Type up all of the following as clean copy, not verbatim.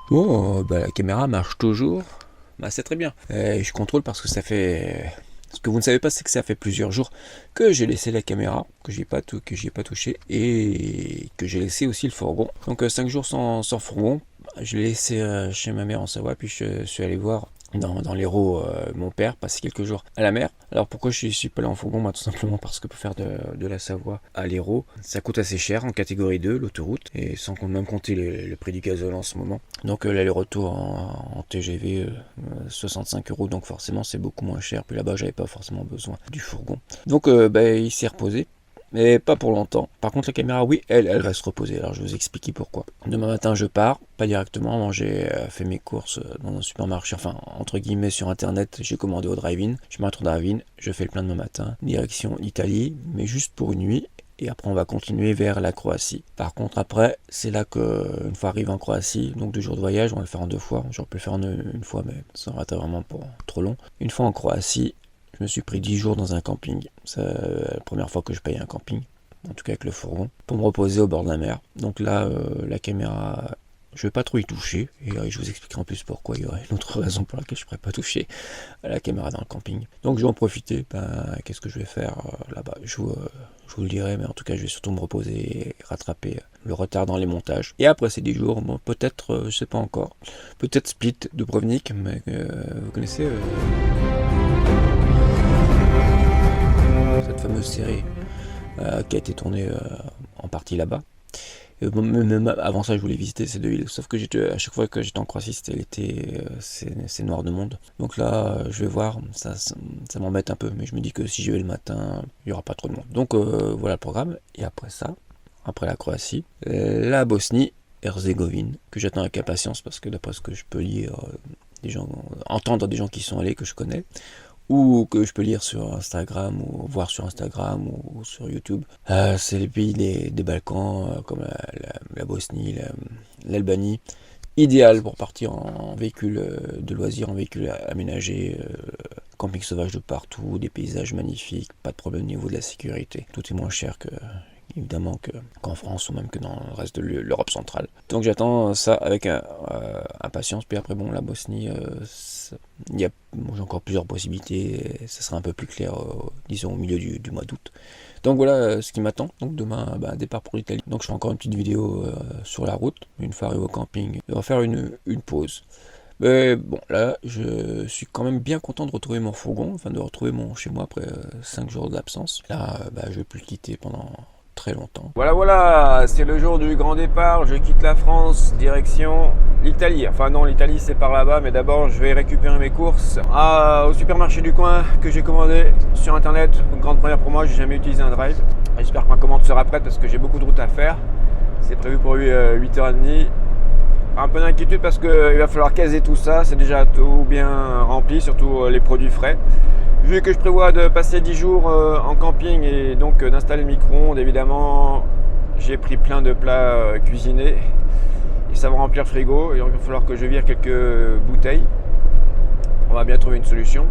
Bon, la caméra marche toujours. C'est très bien. Je contrôle parce que ça fait... Ce que vous ne savez pas, c'est que ça fait plusieurs jours que j'ai laissé la caméra, que j'y ai pas touché, et que j'ai laissé aussi le fourgon. Donc 5 jours sans fourgon. Je l'ai laissé chez ma mère en Savoie, puis je suis allé voir dans l'Hérault mon père, passer quelques jours à la mer. Alors pourquoi je suis pas allé en fourgon? Tout simplement parce que pour faire de la Savoie à l'Hérault, ça coûte assez cher en catégorie 2, l'autoroute, et sans même compter le prix du gazole en ce moment. Donc l'aller-retour en TGV, 65 €, donc forcément c'est beaucoup moins cher. Puis là-bas j'avais pas forcément besoin du fourgon. Donc il s'est reposé. Mais pas pour longtemps. Par contre la caméra, oui, elle reste reposée. Alors je vais vous expliquer pourquoi. Demain matin je pars, pas directement. J'ai fait mes courses dans un supermarché, enfin entre guillemets sur internet. J'ai commandé au drive-in. Je m'arrête au drive-in, je fais le plein demain matin. Direction l'Italie, mais juste pour une nuit. Et après on va continuer vers la Croatie. Par contre après, c'est là que une fois arrivé en Croatie, donc 2 jours de voyage, on va le faire en 2 fois. J'aurais pu le faire en une fois, mais ça aurait été vraiment pas trop long. Une fois en Croatie, je me suis pris 10 jours dans un camping. C'est la première fois que je paye un camping, en tout cas avec le fourgon, pour me reposer au bord de la mer. Donc là, la caméra, je vais pas trop y toucher, et je vous expliquerai en plus pourquoi. Il y aurait une autre raison pour laquelle je ne pourrais pas toucher à la caméra dans le camping. Donc je vais en profiter. Qu'est-ce que je vais faire là-bas, je vous le dirai, mais en tout cas je vais surtout me reposer et rattraper le retard dans les montages. Et après ces 10 jours, bon, peut-être, je sais pas encore, peut-être Split de Dubrovnik, mais vous connaissez cette fameuse série qui a été tournée en partie là-bas. Même avant ça, je voulais visiter ces 2 villes, sauf que à chaque fois que j'étais en Croatie, c'était l'été, c'est noir de monde. Donc là, je vais voir, ça m'embête un peu, mais je me dis que si j'y vais le matin, il n'y aura pas trop de monde. Donc voilà le programme. Et après ça, après la Croatie, la Bosnie-Herzégovine, que j'attends avec impatience parce que d'après ce que je peux lire, entendre des gens qui y sont allés, que je connais, ou que je peux lire sur Instagram, ou voir sur Instagram, ou sur YouTube. C'est les pays des Balkans, comme la Bosnie, l'Albanie, idéal pour partir en véhicule de loisirs, en véhicule aménagé, camping sauvage de partout, des paysages magnifiques, pas de problème au niveau de la sécurité. Tout est moins cher évidemment qu'en France ou même que dans le reste de l'Europe centrale. Donc j'attends ça avec impatience. Puis après la Bosnie, j'ai encore plusieurs possibilités. Ça sera un peu plus clair, disons au milieu du mois d'août. Donc voilà ce qui m'attend. Donc demain, départ pour l'Italie. Donc je ferai encore une petite vidéo sur la route. Une fois arrivé au camping, on va faire une pause. Mais bon, là, je suis quand même bien content de retrouver mon fourgon, enfin de retrouver mon chez moi après 5 jours d'absence. Là, je vais plus le quitter pendant très longtemps. Voilà, c'est le jour du grand départ. Je quitte la France, direction l'Italie. Enfin non, l'Italie c'est par là-bas, mais d'abord je vais récupérer mes courses au supermarché du coin que j'ai commandé sur internet. Une grande première pour moi, j'ai jamais utilisé un drive. J'espère que ma commande sera prête parce que j'ai beaucoup de route à faire. C'est prévu pour 8h30. Un peu d'inquiétude parce qu'il va falloir caser tout ça, c'est déjà tout bien rempli, surtout les produits frais. Vu que je prévois de passer 10 jours en camping et donc d'installer le micro-ondes, évidemment, j'ai pris plein de plats cuisinés et ça va remplir le frigo. Et donc il va falloir que je vire quelques bouteilles. On va bien trouver une solution.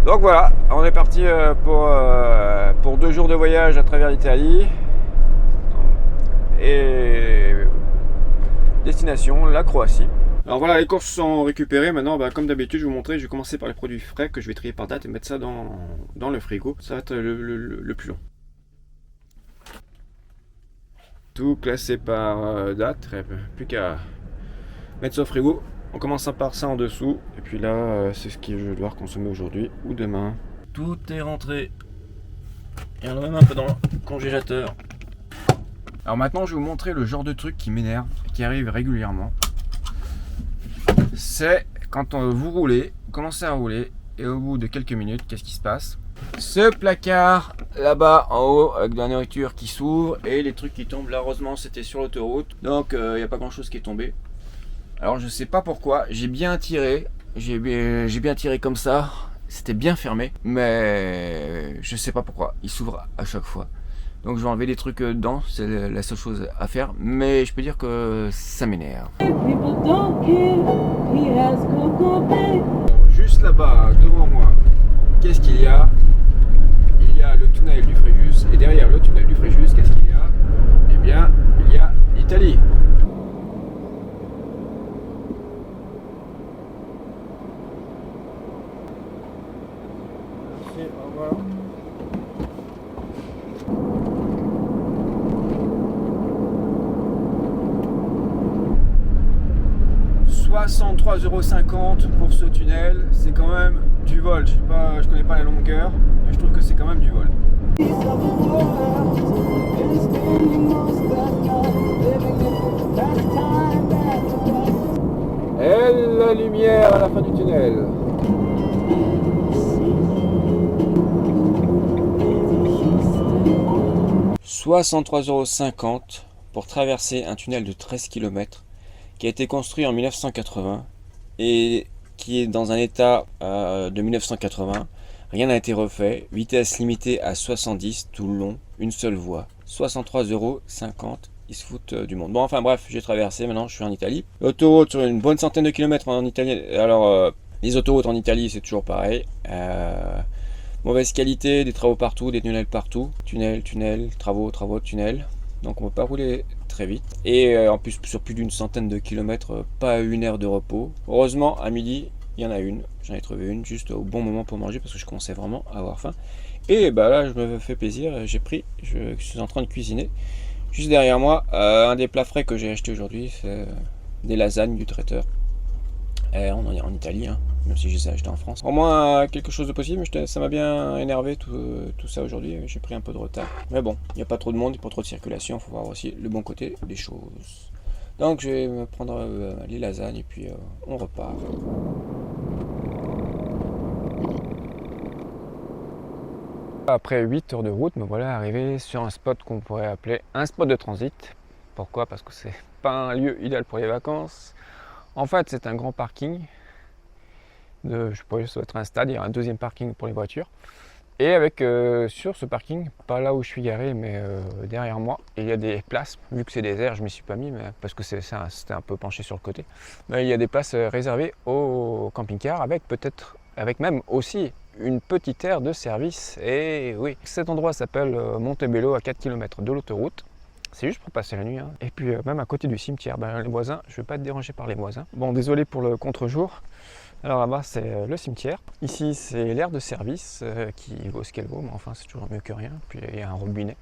Donc voilà, on est parti pour 2 jours de voyage à travers l'Italie. Et destination, la Croatie. Alors voilà, les courses sont récupérées. Maintenant, comme d'habitude, je vais vous montrer. Je vais commencer par les produits frais que je vais trier par date et mettre ça dans le frigo. Ça va être le plus long. Tout classé par date. Plus qu'à mettre ça au frigo. On commence par ça en dessous. Et puis là, c'est ce que je vais devoir consommer aujourd'hui ou demain. Tout est rentré. Il y en a même un peu dans le congélateur. Alors maintenant, je vais vous montrer le genre de truc qui m'énerve, qui arrive régulièrement. C'est quand vous roulez, vous commencez à rouler, et au bout de quelques minutes, qu'est-ce qui se passe? Ce placard là-bas en haut, avec de la nourriture qui s'ouvre, et les trucs qui tombent. Là, heureusement, c'était sur l'autoroute, donc il n'y a pas grand-chose qui est tombé. Alors je sais pas pourquoi, j'ai bien tiré comme ça, c'était bien fermé, mais je sais pas pourquoi, il s'ouvre à chaque fois. Donc je vais enlever des trucs dedans, c'est la seule chose à faire, mais je peux dire que ça m'énerve. Juste là-bas, devant moi, qu'est-ce qu'il y a? Il y a le tunnel du Fréjus, et derrière le tunnel du Fréjus, qu'est-ce qu'il y a? Eh bien, il y a l'Italie. 63,50 € pour ce tunnel, c'est quand même du vol. Je connais pas la longueur, mais je trouve que c'est quand même du vol. Et la lumière à la fin du tunnel. « 63,50 € pour traverser un tunnel de 13 km qui a été construit en 1980 et qui est dans un état de 1980. Rien n'a été refait. Vitesse limitée à 70 tout le long, une seule voie. 63,50 €. Ils se foutent du monde. Bon, enfin bref, j'ai traversé. Maintenant, je suis en Italie. L'autoroute sur une bonne centaine de kilomètres en Italie. Alors, les autoroutes en Italie, c'est toujours pareil. Mauvaise qualité, des travaux partout, des tunnels partout. Tunnel, travaux, tunnels. Donc on ne peut pas rouler très vite. Et en plus, sur plus d'une centaine de kilomètres, pas une heure de repos. Heureusement, à midi, il y en a une. J'en ai trouvé une juste au bon moment pour manger parce que je commençais vraiment à avoir faim. Et bah là, je me fais plaisir. Je suis en train de cuisiner. Juste derrière moi, un des plats frais que j'ai acheté aujourd'hui, c'est des lasagnes du traiteur. On en est en Italie, hein, même si je les ai achetées en France. Au moins quelque chose de possible, mais ça m'a bien énervé tout ça aujourd'hui. J'ai pris un peu de retard. Mais bon, il n'y a pas trop de monde, pas trop de circulation. Il faut voir aussi le bon côté des choses. Donc je vais me prendre les lasagnes et puis on repart. Après 8 heures de route, me voilà arrivé sur un spot qu'on pourrait appeler un spot de transit. Pourquoi? Parce que c'est pas un lieu idéal pour les vacances. En fait, c'est un grand parking. Je pourrais ça doit être un stade, il y a un deuxième parking pour les voitures. Et avec sur ce parking, pas là où je suis garé, mais derrière moi, il y a des places. Vu que c'est désert, je m'y suis pas mis, mais parce que c'était un peu penché sur le côté. Mais il y a des places réservées aux camping-cars avec même aussi une petite aire de service. Et oui, cet endroit s'appelle Montebello, à 4 km de l'autoroute. C'est juste pour passer la nuit. Hein. Et puis même à côté du cimetière, les voisins, je ne vais pas être dérangé par les voisins. Bon, désolé pour le contre-jour. Alors là-bas, c'est le cimetière. Ici, c'est l'aire de service qui vaut ce qu'elle vaut, mais enfin, c'est toujours mieux que rien. Puis il y a un robinet.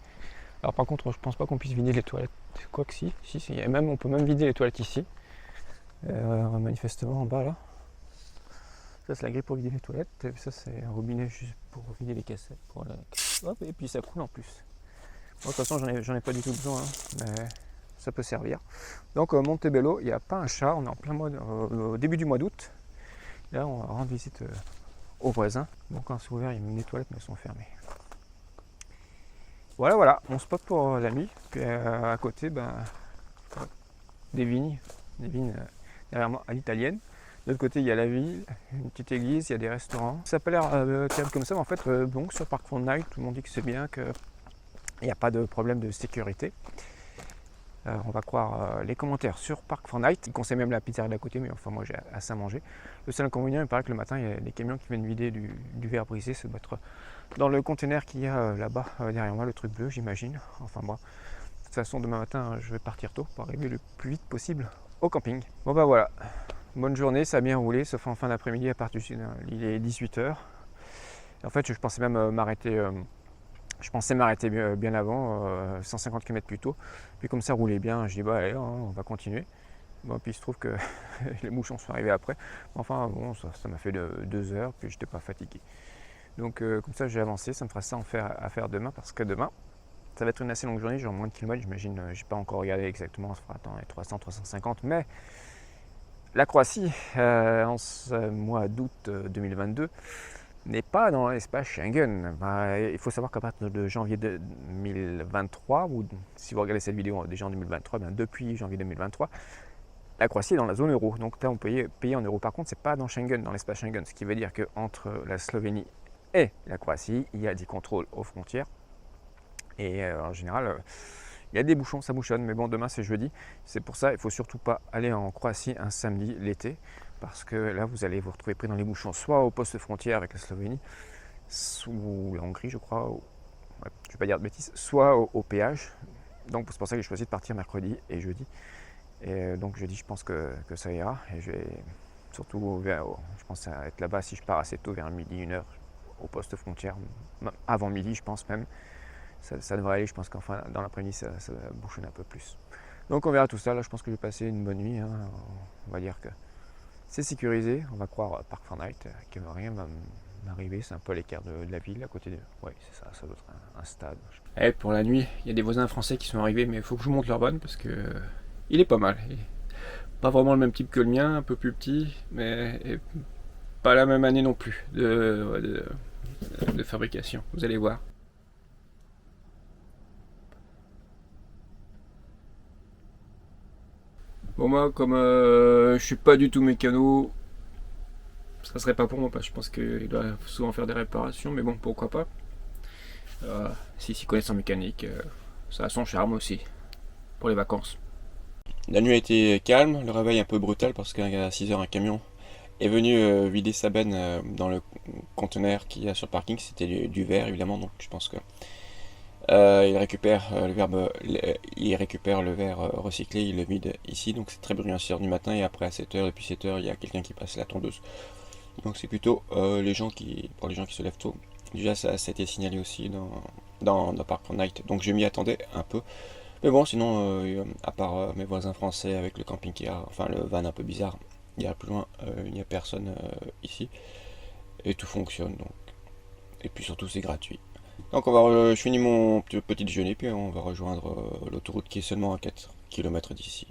Alors par contre, je pense pas qu'on puisse vider les toilettes. Quoi que si. Et même, on peut même vider les toilettes ici. Manifestement en bas là. Ça c'est la grille pour vider les toilettes. Et ça c'est un robinet juste pour vider les cassettes. Hop, et puis ça coule en plus. Bon, de toute façon j'en ai pas du tout besoin, hein, mais ça peut servir. Donc Montebello, il n'y a pas un chat, on est en plein mois au début du mois d'août. Là on va rendre visite aux voisins. Bon, quand c'est ouvert, il y a même les toilettes mais elles sont fermées. Voilà, mon spot pour la nuit. Puis à côté, des vignes derrière moi à l'italienne. De l'autre côté, il y a la ville, une petite église, il y a des restaurants. Ça n'a pas l'air calme comme ça, mais en fait, bon, sur Park Fortnite, tout le monde dit que c'est bien, qu'il n'y a pas de problème de sécurité. On va croire les commentaires sur Park Fortnite. Ils conseillent même la pizzeria d'à côté, mais enfin, moi j'ai assez à manger. Le seul inconvénient, il paraît que le matin, il y a des camions qui viennent vider du verre brisé. Ça doit être dans le conteneur qu'il y a là-bas, derrière moi, le truc bleu, j'imagine. Enfin, moi, de toute façon, demain matin, je vais partir tôt pour arriver le plus vite possible au camping. Bon, voilà. Bonne journée, ça a bien roulé, sauf en fin d'après-midi, à partir du il est 18h. En fait, je pensais même m'arrêter bien avant, 150 km plus tôt. Puis comme ça roulait bien, je dis allez, on va continuer. Bon, puis il se trouve que les bouchons sont arrivés après. Enfin bon, ça m'a fait 2 heures, puis j'étais pas fatigué. Donc comme ça j'ai avancé, ça me fera ça à faire demain, parce que demain, ça va être une assez longue journée, genre moins de kilomètres, j'imagine, j'ai pas encore regardé exactement, ça fera 300-350, mais la Croatie, en ce mois d'août 2022, n'est pas dans l'espace Schengen. Il faut savoir qu'à partir de janvier 2023, ou si vous regardez cette vidéo déjà en 2023, depuis janvier 2023, la Croatie est dans la zone euro. Donc là, on peut payer en euros. Par contre, ce n'est pas dans Schengen, dans l'espace Schengen. Ce qui veut dire qu'entre la Slovénie et la Croatie, il y a des contrôles aux frontières. Et en général, il y a des bouchons, ça bouchonne. Mais bon, demain, c'est jeudi. C'est pour ça, il ne faut surtout pas aller en Croatie un samedi l'été. Parce que là, vous allez vous retrouver pris dans les bouchons, soit au poste frontière avec la Slovénie, ou la Hongrie, je crois, je ne vais pas dire de bêtises, soit au péage. Donc c'est pour ça que j'ai choisi de partir mercredi et jeudi. Et donc jeudi, je pense que ça ira. Et je vais surtout, je pense à être là-bas si je pars assez tôt, vers midi, 1h, au poste frontière, avant midi, je pense même. Ça devrait aller, je pense qu'enfin, dans l'après-midi, ça va bouchonner un peu plus. Donc on verra tout ça. Là, je pense que je vais passer une bonne nuit. Hein. On va dire que C'est sécurisé, on va croire Park Fortnite, que rien va m'arriver, c'est un peu à l'écart de la ville, à côté de... Ouais, c'est ça, ça doit être un stade. Et pour la nuit, il y a des voisins français qui sont arrivés, mais il faut que je vous montre leur van parce que il est pas mal. Pas vraiment le même type que le mien, un peu plus petit, mais pas la même année non plus de fabrication, vous allez voir. Bon, moi, comme je suis pas du tout mécano, ça serait pas pour moi, parce que je pense qu'il doit souvent faire des réparations, mais bon, pourquoi pas. S'ils s'y connaissent en mécanique, ça a son charme aussi, pour les vacances. La nuit a été calme, le réveil un peu brutal, parce qu'à 6h, un camion est venu vider sa benne dans le conteneur qu'il y a sur le parking. C'était du verre, évidemment, donc je pense que il récupère il récupère le verre recyclé, il le vide ici, donc c'est très bruyant à 6h du matin, et après à 7h, depuis 7h, il y a quelqu'un qui passe la tondeuse. Donc c'est plutôt pour les gens qui se lèvent tôt. Déjà ça a été signalé aussi dans Park Night, donc je m'y attendais un peu. Mais bon, sinon, à part mes voisins français avec le camping-car, enfin le van un peu bizarre, il y a plus loin, il n'y a personne ici. Et tout fonctionne, donc. Et puis surtout c'est gratuit. Donc je finis mon petit déjeuner, puis on va rejoindre l'autoroute qui est seulement à 4 km d'ici.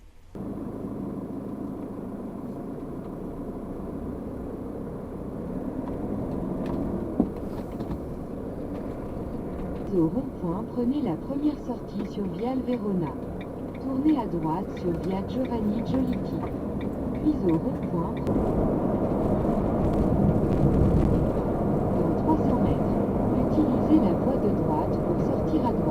Au rond-point, prenez la première sortie sur Viale Verona. Tournez à droite sur Via Giovanni Giolitti. Puis au rond-point, dans 300 mètres, utilisez la voie de droite pour sortir à droite.